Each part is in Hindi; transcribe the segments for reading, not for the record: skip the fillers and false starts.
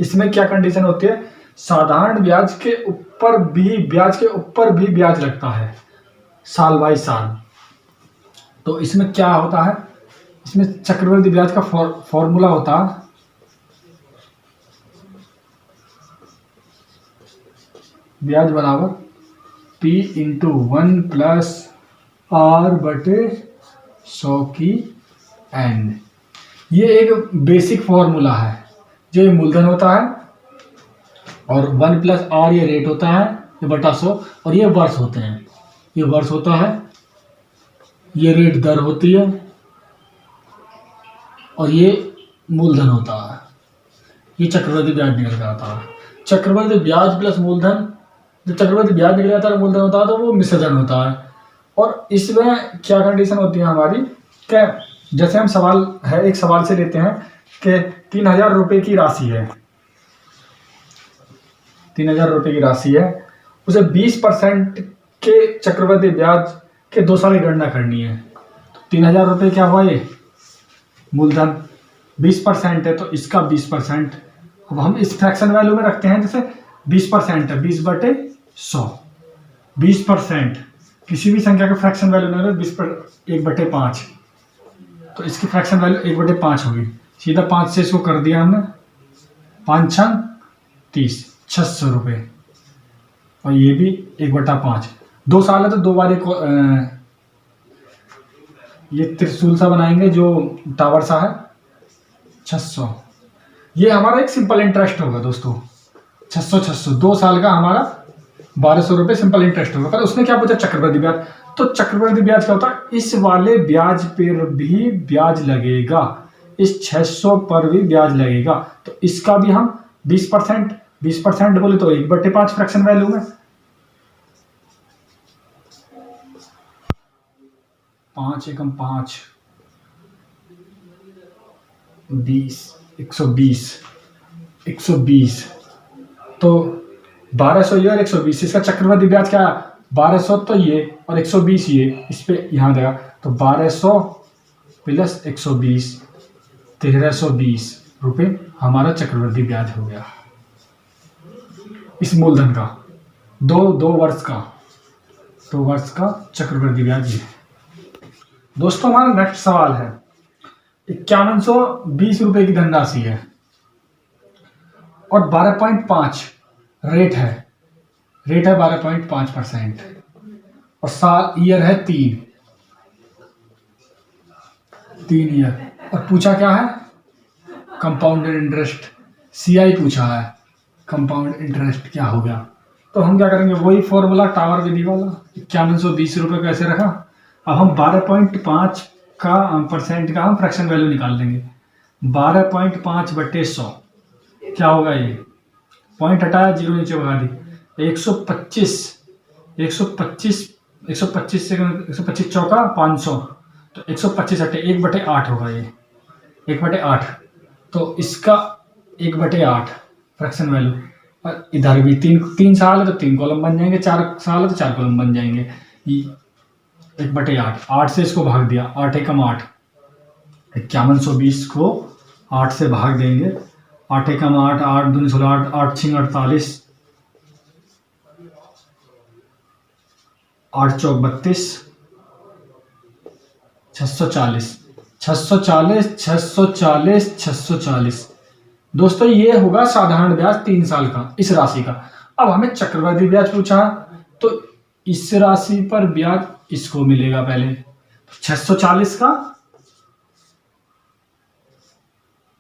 इसमें क्या कंडीशन होती है, साधारण ब्याज के ऊपर भी ब्याज लगता है साल बाई साल। तो इसमें क्या होता है, इसमें चक्रवृद्धि ब्याज का फॉर्मूला होता है ब्याज बराबर P इंटू 1 प्लस R बटे 100 की N। ये एक बेसिक फॉर्मूला है। जो ये मूलधन होता है और 1 प्लस R ये रेट होता है, ये बटा 100, और ये वर्ष होते हैं, ये वर्ष होता है, ये रेट दर होती है, और ये मूलधन होता है। ये चक्रवृद्धि ब्याज निकल कर आता है। चक्रवृद्धि ब्याज प्लस मूलधन, जब चक्रवृद्धि ब्याज निकल जाता है मूलधन होता है तो वो मिश्रधन होता है। और इसमें क्या कंडीशन होती है हमारी, क्या जैसे हम सवाल है, एक सवाल से लेते हैं कि 3000 रुपये की राशि है, 3000 रुपये की राशि है, उसे 20% के चक्रवृद्धि ब्याज के 2 साल की गणना करनी है। तो 3000 रुपये क्या हुआ, ये मूलधन 20% है, तो इसका 20%। अब हम इस फ्रैक्शन वैल्यू में रखते हैं, जैसे 20% है, 20 बटे 100, 20% किसी भी संख्या का फ्रैक्शन वैल्यू में 20 पर 1 बटे 5, तो इसकी फ्रैक्शन वैल्यू 1 बटे 5 होगी। सीधा 5 से इसको कर दिया हमने, 5 छंग 30, 600 रुपये, और ये भी 1 बटा 5। 2 साल है तो 2 बार ये त्रिशूल सा बनाएंगे जो टावर सा है, 600। ये हमारा एक सिंपल इंटरेस्ट होगा दोस्तों, 600 2 साल का हमारा 1200 रुपये सिंपल इंटरेस्ट होगा। पर उसने क्या पूछा, चक्रवृद्धि ब्याज। तो चक्रवृद्धि ब्याज क्या होता है, इस वाले ब्याज पर भी ब्याज लगेगा, इस 600 पर भी ब्याज लगेगा। तो इसका भी हम 20% बोले तो 1 बटे 5 फ्रैक्शन वैल्यू में, 5 एकम 5, 20, 120, तो 1200 ये और 120, इसका चक्रवृद्धि ब्याज क्या, 1200 तो ये और 120 ये, इस पे यहाँ देगा, तो 1200 प्लस 120, 1320 रुपये हमारा चक्रवृद्धि ब्याज हो गया इस मूलधन का, दो वर्ष का चक्रवृद्धि ब्याज ये। दोस्तों हमारा नेक्स्ट सवाल है, 5120 रुपये की धनराशि है और 12.5 रेट है 12.5%, और साल ईयर है 3 ईयर, और पूछा क्या है, कंपाउंडेड इंटरेस्ट, CI पूछा है, कंपाउंड इंटरेस्ट क्या हो गया। तो हम क्या करेंगे, वही फॉर्मूला टावर विधि वाला, 5120 रुपये कैसे रखा। अब हम 12.5 का % का हम फ्रैक्शन वैल्यू निकाल लेंगे, 12.5 बटे 100 क्या होगा, ये पॉइंट हटाया, 0 नीचे भगा दी, 125 से 125 चौका 500, तो 125 हटे 1 बटे 8 होगा, ये 1 बटे 8, तो इसका 1 बटे 8 फ्रैक्शन वैल्यू। और इधर भी 3 साल है तो 3 कॉलम बन जाएंगे, 4 साल है तो 4 कॉलम बन जाएंगे। 1 बटे 8 से इसको भाग दिया, 8 एकम 8, 5120 को 8 से भाग देंगे, 8 एकम 8, 8 दूनी 16, 8 छिंग 48, 8 चौक 32, 640। दोस्तों ये होगा साधारण ब्याज 3 साल का इस राशि का। अब हमें चक्रवृद्धि ब्याज पूछा, तो इस राशि पर ब्याज इसको मिलेगा पहले, 640 का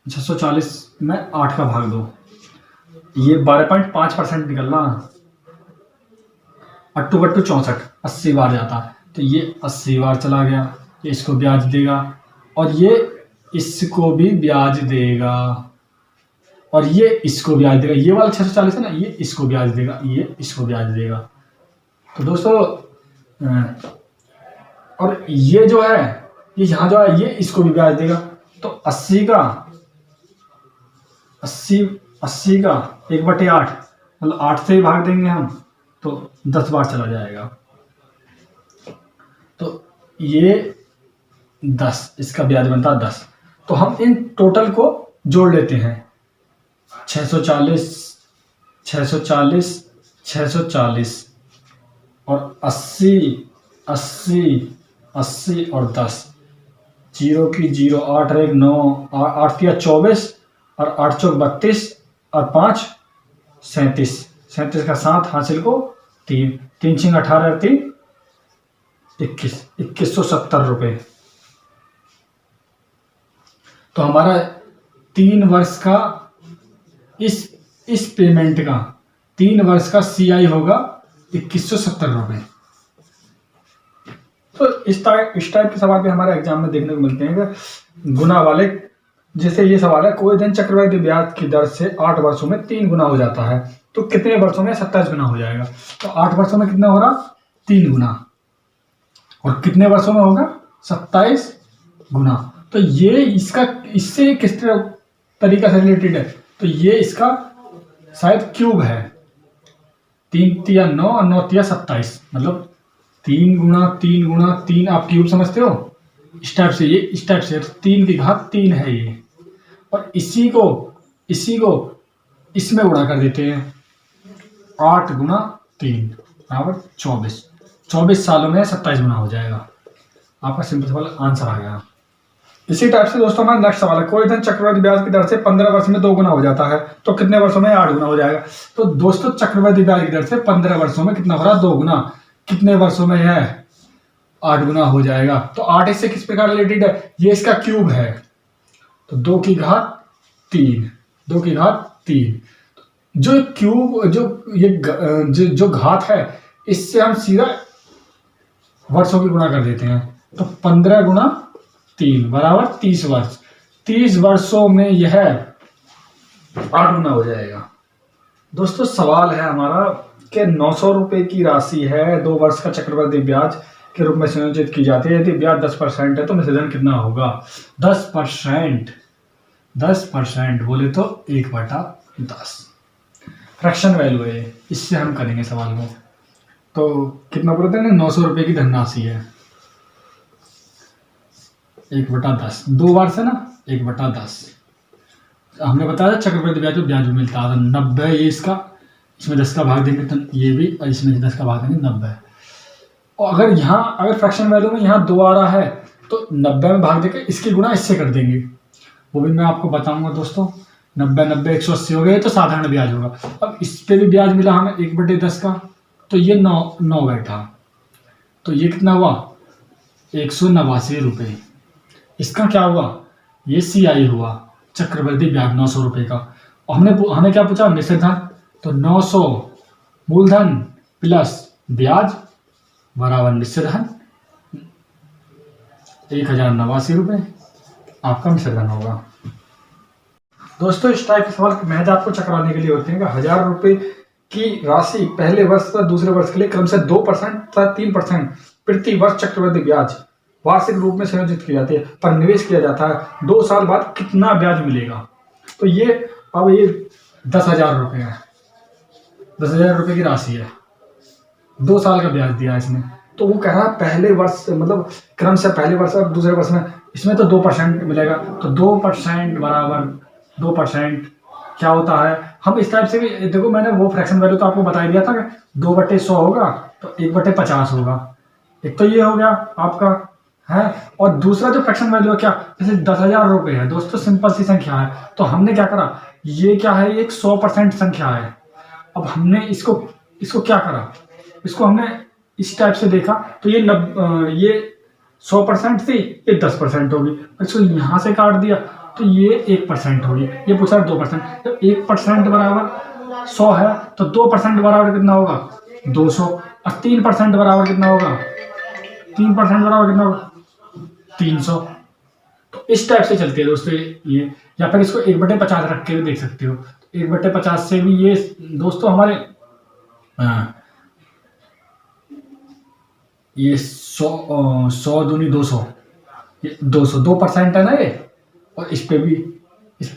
640 में 8 का भाग दो, ये 12.5% निकलना, 8 बट्टू 64, 80 बार जाता है, तो ये 80 बार चला गया, ये इसको ब्याज देगा, और ये इसको भी ब्याज देगा, और ये इसको ब्याज देगा। ये वाला 640 है ना, ये इसको ब्याज देगा, ये इसको ब्याज देगा। तो दोस्तों और ये जो है, ये यहाँ जो है, ये इसको भी ब्याज देगा। तो 80 का 1 बटे 8, मतलब 8 से ही भाग देंगे हम, तो 10 बार चला जाएगा, तो ये 10, इसका ब्याज बनता है 10। तो हम इन टोटल को जोड़ लेते हैं, 640, 640, 640 और 80, 80, 80 और 10, जीरो की जीरो, 8 और 1 9, 8 या 24 और 8 चौक 32 और 5 37, 37 का 7 हासिल को 3, 3 छिंग 18 और 3 21, 2170 रुपये। तो हमारा 3 वर्ष का इस पेमेंट का 3 वर्ष का CI होगा 2170 रुपये। तो इस टाइप के सवाल भी हमारे एग्जाम में देखने को मिलते हैं कि गुना वाले, जैसे ये सवाल है, कोई धन चक्रवृद्धि ब्याज की दर से 8 वर्षों में 3 गुना हो जाता है तो कितने वर्षों में 27 गुना हो जाएगा। तो 8 वर्षों में कितना हो रहा, 3 गुना, और कितने वर्षों में होगा 27 गुना। तो ये इसका इससे किस तरीका से रिलेटेड है, तो ये इसका शायद क्यूब है। 3 तिया 9 और 9 तिया 27, मतलब 3 गुना 3 गुना 3, आप क्यूब समझते हो इस टाइप से, ये इस टाइप से 3 की घात 3 है ये, और इसी को इसमें गुणा कर देते हैं। 8 गुना 3 बराबर 24, 24 सालों में 27 गुना हो जाएगा। आपका सिंपल आंसर आ गया। इसी टाइप से दोस्तों हमारा नेक्स्ट सवाल है, कोई धन चक्रवृद्धि ब्याज की दर से 15 वर्ष में 2 गुना हो जाता है तो कितने वर्षों में 8 गुना हो जाएगा। तो दोस्तों चक्रवृद्धि ब्याज की दर से 15 वर्षों में कितना हो रहा, 2 गुना, कितने वर्षों में है 8 गुना हो जाएगा। तो 8 इससे किस प्रकार रिलेटेड है, ये इसका क्यूब है, तो 2 की घात 3, 2 की घात 3, जो क्यूब जो घात है इससे हम सीधा वर्षों की गुणा कर देते हैं। तो 15 गुना 3 बराबर 30 वर्ष, 30 वर्षों में यह 8 गुना हो जाएगा। दोस्तों सवाल है हमारा कि 900 रुपये की राशि है, 2 वर्ष का चक्रवृद्धि ब्याज के रूप में संयोजित की जाती है। यदि ब्याज 10% है तो मिश्रधन कितना होगा। 10% बोले तो 1/10 फ्रैक्शन वैल्यू है, इससे हम करेंगे सवाल को। तो कितना बोलते हैं, 900 रुपये की धनराशि है, 1/10, 2 वर्ष है ना, 1/10। हमने बताया चक्रवृद्धि ब्याज में मिलता है 90, ये इसका, इसमें 10 का भाग देंगे तो ये भी, और इसमें 10 का भाग देंगे 90। और अगर फ्रैक्शन वैल्यू में यहाँ 2 आ रहा है तो 90 में भाग देकर इसकी गुणा इससे कर देंगे, वो भी मैं आपको बताऊंगा दोस्तों। 90 180 हो गए तो साधारण ब्याज होगा। अब इस पे भी ब्याज मिला हमें 1/10 का, तो ये 9 बैठा, तो ये कितना हुआ 189 रुपये। इसका क्या हुआ, ये CI हुआ चक्रवृद्धि ब्याज 900 रुपये का। और हमें क्या पूछा, मिश्रधन, तो 900 मूलधन प्लस ब्याज बराबर मिश्रधन 1089 रुपये आपका मिश्रधन होगा। दोस्तों इस टाइप के सवाल महज आपको चकराने के लिए होते हैं कि 1000 रुपये की राशि पहले वर्ष तथा दूसरे वर्ष के लिए क्रम से 2% तथा 3% प्रति वर्ष चक्रवृद्धि ब्याज वार्षिक रूप में संयोजित की जाती है, पर निवेश किया जाता है 2 साल बाद कितना ब्याज मिलेगा। तो ये अब ये 10,000 रुपये है, 10,000 रुपये की राशि है, 2 साल का ब्याज दिया इसने। तो वो कह रहा है पहले वर्ष मतलब क्रम से पहले वर्ष और दूसरे वर्ष में इसमें तो 2% मिलेगा। तो 2% बराबर 2% क्या होता है, हम इस टाइप से भी देखो, मैंने वो फ्रैक्शन वैल्यू तो आपको बता दिया था कि 2/100 होगा तो 1/50 होगा। एक तो ये हो गया आपका है, और दूसरा जो फ्रैक्शन वैल्यू है क्या, जैसे 10,000 रुपये है दोस्तों, सिंपल सी संख्या है, तो हमने क्या करा, ये क्या है, एक 100% संख्या है। अब हमने इसको क्या करा, इसको हमने इस टाइप से देखा, तो ये 100% थी, ये 10% होगी, इसको यहाँ से काट दिया तो ये 1% होगी। ये पूछा 2%, तो 1% बराबर 100 है, तो 2% बराबर कितना होगा 200, और 3% बराबर कितना होगा, 3% बराबर कितना होगा 300। तो इस टाइप से चलती है दोस्तों ये, या फिर इसको 1/50 रख के भी देख सकते हो। 1/50 से भी ये दोस्तों हमारे ये 100 दूनी 200, ये 2% है ना ये, और इस पे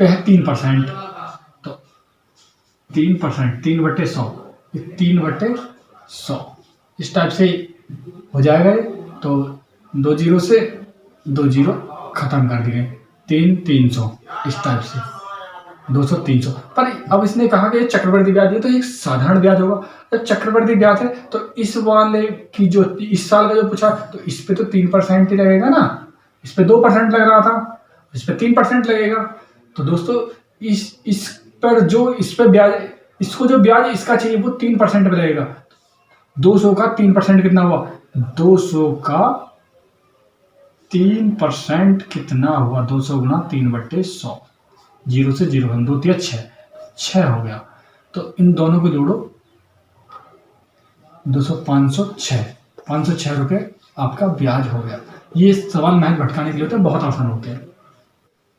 है 3%, तो 3%, 3/100, 3/100 इस टाइप से हो जाएगा ये। तो 2 जीरो से 2 जीरो खत्म कर दिए, 300 इस टाइप से। 200 300। पर अब इसने कहा कि चक्रवृद्धि ब्याज, ये तो एक साधारण ब्याज होगा। तो चक्रवृद्धि ब्याज है तो इस वाले की जो इस साल का जो पूछा तो इस पे तो 3% ही लगेगा ना, इस पे 2% लग रहा था, इस पे 3% लगेगा। तो दोस्तों इस पर जो इस पे ब्याज, इसको जो ब्याज इसका चाहिए वो 3% पे लगेगा। 200 का 3% कितना हुआ? 200 का 3% कितना हुआ? 200 गुना 3/100, 0 से 0 हम 2 3 6 हो गया। तो इन दोनों को जोड़ो, 200 506 रुपये आपका ब्याज हो गया। ये सवाल महज भटकाने के लिए होते हैं, बहुत आसान होते हैं।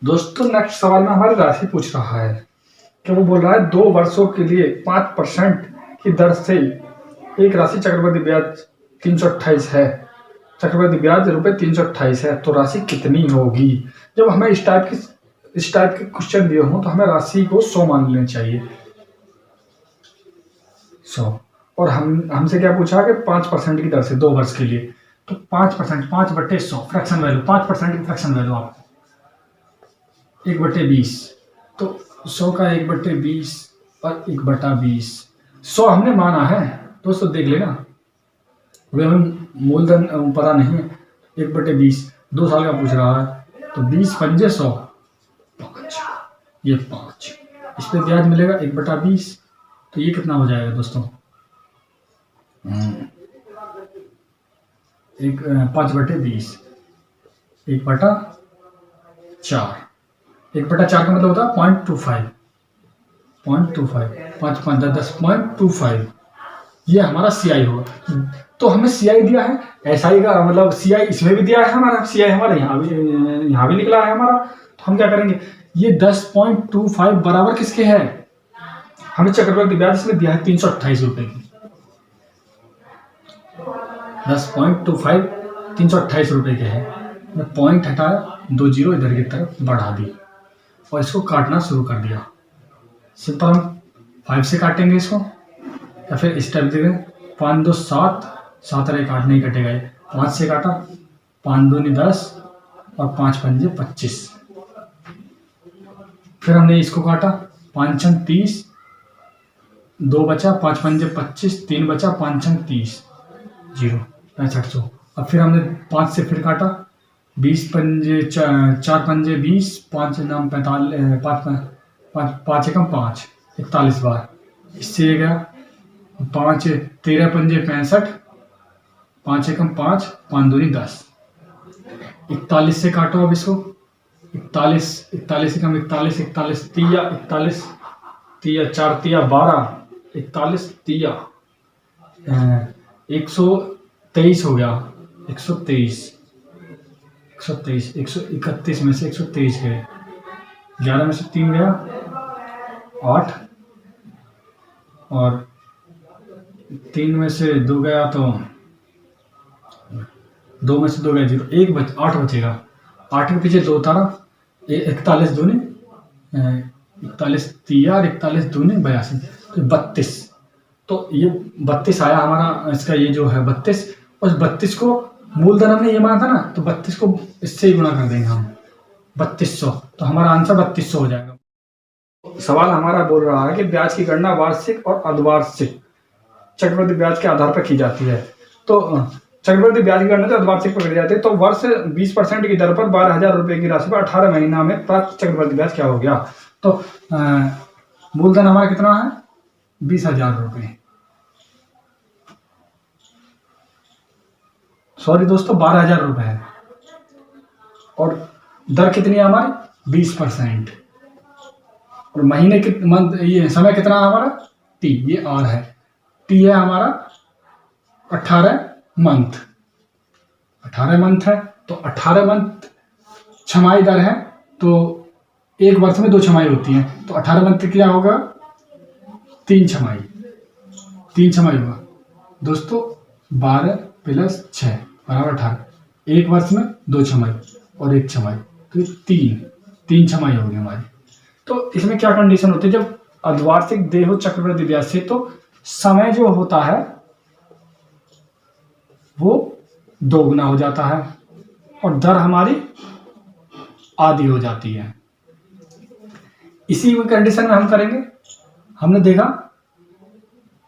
दोस्तों नेक्स्ट सवाल में हमारी राशि पूछ रहा है कि वो बोल रहा है 2 वर्षों के लिए 5% की दर से एक राशि चक्रवृद्धि ब्याज 328 है, चक्रवृद्धि ब्याज रुपये 328 है, तो राशि कितनी होगी? जब हमें इस टाइप के क्वेश्चन दिए हों तो हमें राशि को 100 मान लेना चाहिए, 100। और हमसे क्या पूछा कि 5% की दर से 2 वर्ष के लिए, तो 5%, 5/100 फ्रैक्शन वैल्यू, 5% की फ्रैक्शन वैल्यू आप 1/20, तो 100 का 1/20 और 1/20, 100 हमने माना है दोस्तों, देख लेना, वे हमें मूलधन पता नहीं है। 1/20 2 साल का पूछ रहा है, तो 20 पंजे 100, 5, ये 5, इस पे ब्याज मिलेगा 1/20, तो ये कितना हो जाएगा दोस्तों? 5/20, 1/4, 1/4 का मतलब होता है 0.25, 5 5 10 0.25, ये हमारा CI होगा। तो हमें CI दिया है, SI का मतलब CI इसमें भी दिया है हमारा, CI हमारा यहाँ भी निकला है हमारा। तो हम क्या करेंगे, ये 10.25 बराबर किसके है? हमें चक्रवृद्धि ब्याज इसमें दिया है 328 रुपए की, 10.25 328 रुपए के है। मैं पॉइंट हटाया, 2 जीरो इधर की तरफ बढ़ा दी और इसको काटना शुरू कर दिया। सिंपल हम 5 से काटेंगे इसको, या फिर स्टेप दे दें, 5 2 7, 7 रहे काट नहीं कटेगा ये, 5 से काटा, 5 2 10 और 5 पंजे 25। फिर हमने इसको काटा, 5 6 30, 2 बचा, 5 पंजे 25, 3 बचा, 5 6 30, 0 6500। अब फिर हमने 5 से फिर काटा, 20 पंजे 4 पंजे 20, 5 नाम 45, 5 एकम 5, 41 बार, इससे ये गया 5 13 पंजे 65, 5 एकम 5, 5 दूनी 10, 41 से काटो अब इसको, 41 41 एकम 41, 41 तिया 41 तिया 4 तिया 12, 41 तिया 123 हो गया, 123 131 में से 123 गए, 11 में से 3 गया 8, और 3 में से 2 गया तो 2 में से 2 गया 0, 8 बचेगा, 8 के पीछे 2 उतारा, 41 दूनी 41 तिया और 41 दूनी 82, तो 32, तो ये 32 आया हमारा, इसका ये जो है 32, उस 32 को मूलधन हमने ये माना था ना, तो 32 को इससे ही गुणा कर देंगे हम, 3200, तो हमारा आंसर 3200 हो जाएगा। सवाल हमारा बोल रहा है कि ब्याज की गणना वार्षिक और अर्धवार्षिक चक्रवृद्धि ब्याज के आधार पर की जाती है। तो चक्रवृद्धि ब्याज की गणना तो अर्धवार्षिक पर की जाती है, तो वर्ष 20% की दर पर 12,000 रुपए की राशि पर 18 महीना में प्राप्त चक्रवृद्धि ब्याज क्या हो गया? तो मूलधन हमारा कितना है? 20,000 रुपये, सॉरी दोस्तों 12,000 रुपये है, और दर कितनी है हमारी? 20%, और महीने ये समय कितना है हमारा? T, ये R है, T है हमारा 18 मंथ, 18 मंथ है, तो 18 मंथ छमाही दर है, तो एक वर्ष में 2 छमाही होती हैं, तो 18 मंथ क्या होगा? 3 छमाही, 3 छमाही होगा दोस्तों, 12 + 6 बराबर 18, एक वर्ष में 2 छमाही और 1 छमाही, तो 3 छमाही होगी हमारी। तो इसमें क्या कंडीशन होती है, जब अर्धवार्षिक दे हो चक्रवृद्धि ब्याज से, तो समय जो होता है वो 2 गुना हो जाता है और दर हमारी आधी हो जाती है। इसी कंडीशन में हम करेंगे। हमने देखा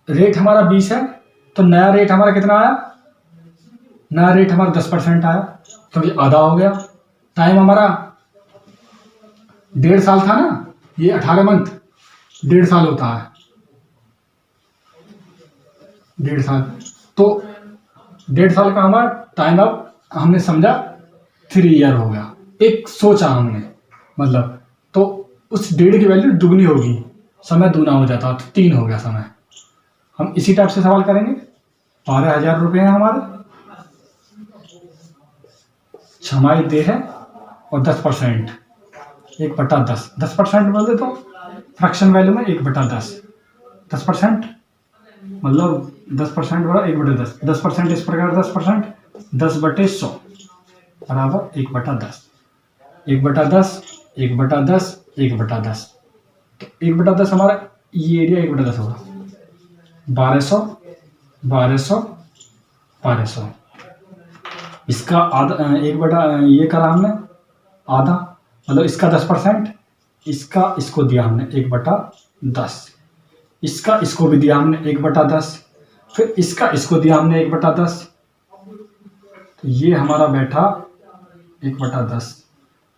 रेट हमारा 20 है, तो नया रेट हमारा कितना आया, नया रेट हमारा 10% आया, क्योंकि आधा हो गया। टाइम हमारा 1.5 साल था ना, ये 18 मंथ 1.5 साल होता है, 1.5 साल। तो 1.5 साल का हमारा टाइम अब हमने समझा 3 ईयर हो गया। एक सोचा हमने, मतलब तो उस 1.5 की वैल्यू दुगनी होगी, समय दूना हो जाता, तो 3 हो गया समय। हम इसी टाइप से सवाल करेंगे। 12,000 रुपये हैं हमारे, छमाही दे है और 10%, 1/10, 10% बोल दे तो फ्रैक्शन वैल्यू में 1/10, 10% मतलब 10% बड़ा 1/10, 10% इस प्रकार 10%, 10/100 बराबर 1/10, 1/10, 1/10, 1/10। तो 1/10 हमारा ये एरिया 1/10 होगा, 1200, 1200, 1200। इसका आधा, ये करा हमने आधा, मतलब इसका 10%, इसका इसको दिया हमने 1/10, इसका इसको भी दिया हमने 1/10, फिर इसका इसको दिया हमने 1/10। तो ये हमारा बैठा 1/10,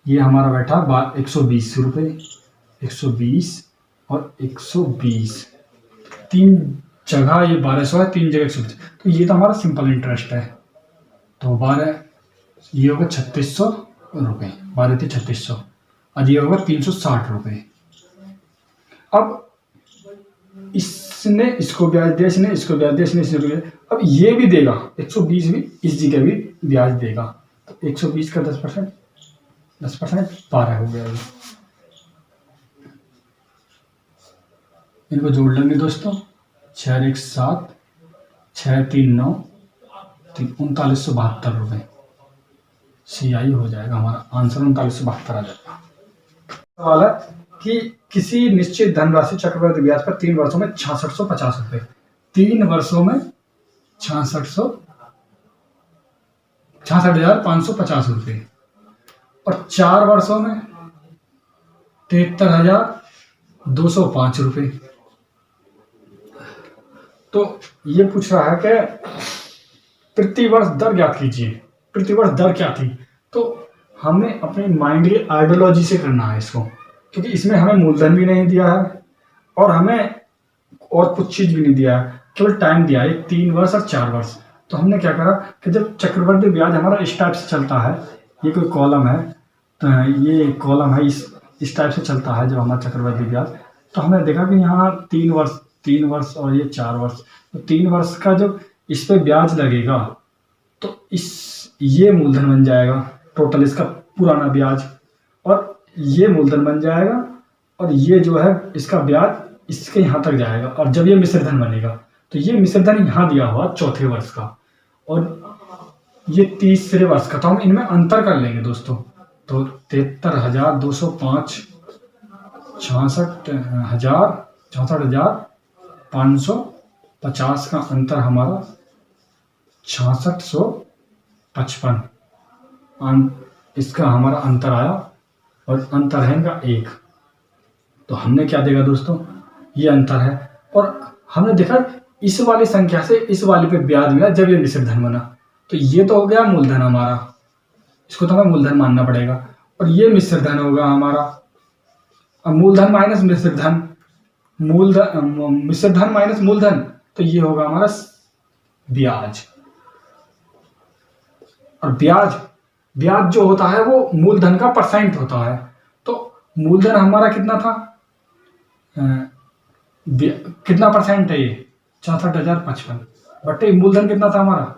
ये हमारा बैठा 120 रुपये, 120 और 120, 3 जगह ये 1200 है, 3 जगह 120। तो ये तो हमारा सिंपल इंटरेस्ट है। तो 12 ये होगा 3600 रुपये, 12 थी 3600, और ये होगा 360 रुपये। अब इसने इसको ब्याज दिया, इसने इसको ब्याज दिया, इसने इसको ब्याज, अब ये भी देगा 120 भी, इस जगह भी ब्याज देगा। तो 120 का 10%, 10% 12 हो गया। इनको जोड़ लेंगे दोस्तों, 6 1 7, 6 3 9, 3972 रुपये CI हो जाएगा। हमारा आंसर 3972 आ जाएगा। सवाल है कि किसी निश्चित धनराशि चक्रवृद्धि ब्याज पर 3 वर्षों में 6650 रुपये, 3 वर्षों में 66,550 रुपये, और 4 वर्षों में 73,205 रुपये। तो ये पूछ रहा है कि प्रति वर्ष दर ज्ञात कीजिए। प्रति वर्ष दर क्या थी, तो हमें अपने माइंड की आइडियोलॉजी से करना है इसको, क्योंकि इसमें हमें मूलधन भी नहीं दिया है और हमें और कुछ चीज भी नहीं दिया है, केवल टाइम दिया है 3 वर्ष और 4 वर्ष। तो हमने क्या करा कि जब चक्रवृद्धि ब्याज हमारा इस टाइप से चलता है, ये कोई कॉलम है, तो ये कॉलम है, इस टाइप से चलता है जब हमारा चक्रवृद्धि ब्याज, तो हमने देखा कि यहाँ 3 वर्ष और ये 4 वर्ष, तो 3 वर्ष का जब इस पे ब्याज लगेगा तो ये मूलधन बन जाएगा, टोटल इसका पुराना ब्याज, और ये मूलधन बन जाएगा, और ये जो है इसका ब्याज इसके यहाँ तक जाएगा। और जब ये मिश्रधन बनेगा तो ये मिश्रधन यहाँ दिया हुआ 4थे वर्ष का, और ये 3रे वर्ष का। तो हम इनमें अंतर कर लेंगे दोस्तों। तो 73,205, 64,550 का अंतर हमारा 6655, इसका हमारा अंतर आया, और अंतर है इनका 1। तो हमने क्या देखा दोस्तों, ये अंतर है, और हमने देखा इस वाली संख्या से इस वाली पे ब्याज मिला जब ये मिश्रधन बना। तो ये तो हो गया मूलधन हमारा, इसको तो हमें मूलधन मानना पड़ेगा, और ये मिश्रधन होगा हमारा। अब मूलधन माइनस मिश्रधन, मिश्रधन माइनस मूलधन, तो ये होगा हमारा ब्याज। और ब्याज जो होता है वो मूलधन का परसेंट होता है। तो मूलधन हमारा कितना था, कितना परसेंट है ये, 64,055, बटे मूलधन कितना था हमारा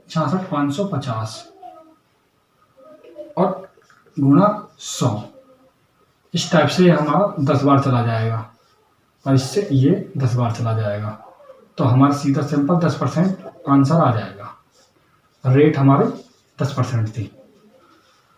66,550, और गुणा 100। इस टाइप से हमारा 10 बार चला जाएगा, और इससे ये 10 बार चला जाएगा। तो हमारा सीधा सिंपल 10% आंसर आ जाएगा। रेट हमारे 10% थी।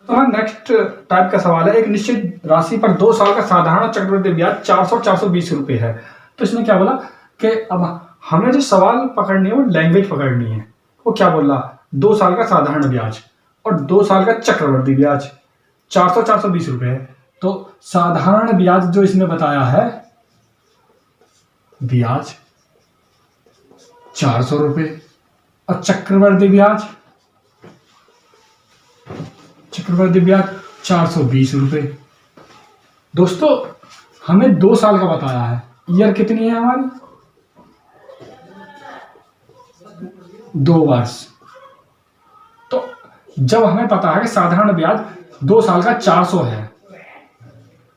तो हमारा नेक्स्ट टाइप का सवाल है, एक निश्चित राशि पर 2 साल का साधारण चक्रवृद्धि ब्याज 420 रुपये है। तो इसने क्या बोला कि अब हमें जो सवाल पकड़नी है वो लैंग्वेज पकड़नी है। वो क्या बोल रहा, 2 साल का साधारण ब्याज और 2 साल का चक्रवृद्धि ब्याज 420 रुपये है। तो साधारण ब्याज जो इसने बताया है, ब्याज 400 रुपये, और चक्रवृद्धि ब्याज 420 रुपये। दोस्तों हमें 2 साल का बताया है, ईयर कितनी है हमारी, 2 वर्ष। तो जब हमें पता है कि साधारण ब्याज 2 साल का 400 है,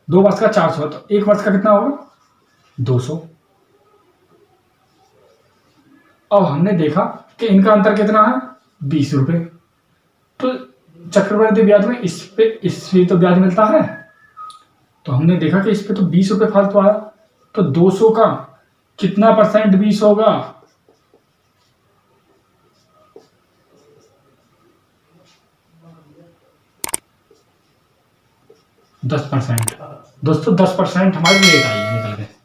2 वर्ष का 400 है, तो 1 वर्ष का कितना होगा, 200। अब हमने देखा कि इनका अंतर कितना है, 20 रुपये। तो चक्रवृद्धि ब्याज में इस पे तो ब्याज मिलता है, तो हमने देखा कि इस पे तो 20 रुपये फालतू आया। तो 200 का कितना परसेंट 20 होगा, 10%। दोस्तों 10% हमारी लेट आई है निकल के।